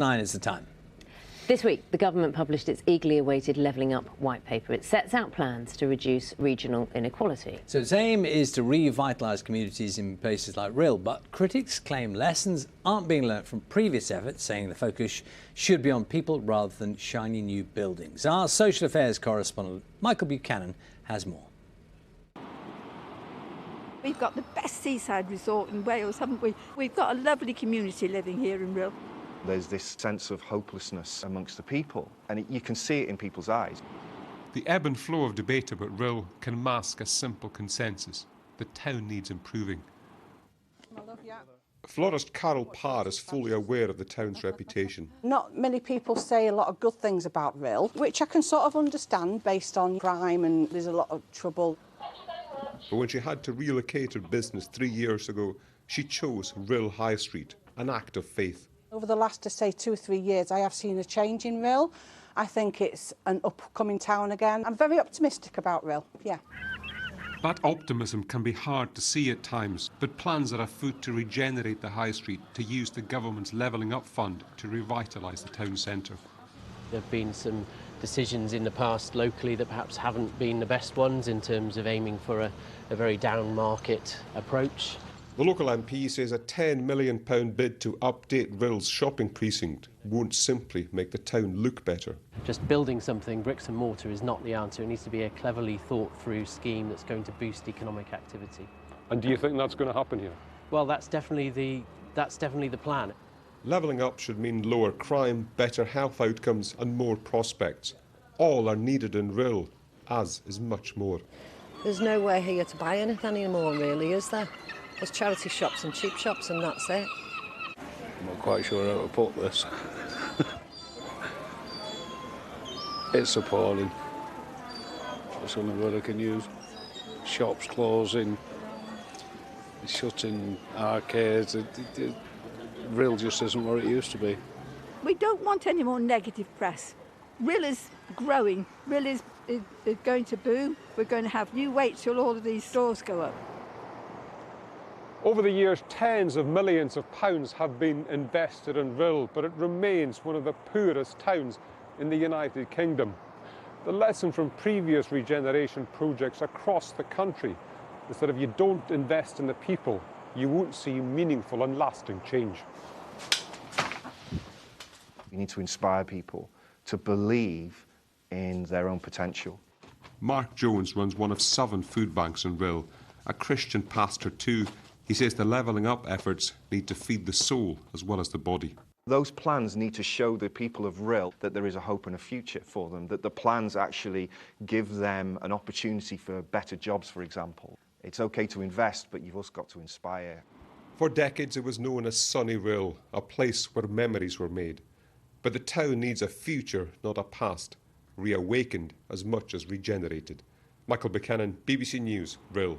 9 is the time. This week, the government published its eagerly awaited Levelling Up white paper. It sets out plans to reduce regional inequality. So its aim is to revitalise communities in places like Rhyl, but critics claim lessons aren't being learnt from previous efforts, saying the focus should be on people rather than shiny new buildings. Our social affairs correspondent Michael Buchanan has more. We've got the best seaside resort in Wales, haven't we? We've got a lovely community living here in Rhyl. There's this sense of hopelessness amongst the people, and you can see it in people's eyes. The ebb and flow of debate about Rhyl can mask a simple consensus. The town needs improving. Florist Carol Parr is fully aware of the town's reputation. Not many people say a lot of good things about Rhyl, which I can sort of understand based on crime and there's a lot of trouble. But when she had to relocate her business 3 years ago, she chose Rhyl High Street, an act of faith. Over the last, say, 2 or 3 years, I have seen a change in Rhyl. I think it's an upcoming town again. I'm very optimistic about Rhyl, yeah. That optimism can be hard to see at times, but plans are afoot to regenerate the High Street, to use the government's Levelling Up fund to revitalise the town centre. There have been some decisions in the past locally that perhaps haven't been the best ones in terms of aiming for a very down-market approach. The local MP says a £10 million bid to update Ryl's shopping precinct won't simply make the town look better. Just building something, bricks and mortar, is not the answer. It needs to be a cleverly thought-through scheme that's going to boost economic activity. And do you think that's going to happen here? Well, that's definitely the plan. Levelling up should mean lower crime, better health outcomes and more prospects. All are needed in Rhyl, as is much more. There's nowhere here to buy anything anymore, really, is there? There's charity shops and cheap shops and that's it. I'm not quite sure how to put this. It's appalling. That's the only word I can use. Shops closing, shutting arcades. Rhyl just isn't what it used to be. We don't want any more negative press. Rhyl is growing. Rhyl is going to boom. We're going to have, you wait till all of these stores go up. Over the years, tens of millions of pounds have been invested in Rhyl, but it remains one of the poorest towns in the United Kingdom. The lesson from previous regeneration projects across the country is that if you don't invest in the people, you won't see meaningful and lasting change. You need to inspire people to believe in their own potential. Mark Jones runs one of 7 food banks in Rhyl, a Christian pastor too. He says the levelling up efforts need to feed the soul as well as the body. Those plans need to show the people of Rhyl that there is a hope and a future for them, that the plans actually give them an opportunity for better jobs, for example. It's okay to invest, but you've also got to inspire. For decades it was known as Sunny Rhyl, a place where memories were made. But the town needs a future, not a past, reawakened as much as regenerated. Michael Buchanan, BBC News, Rhyl.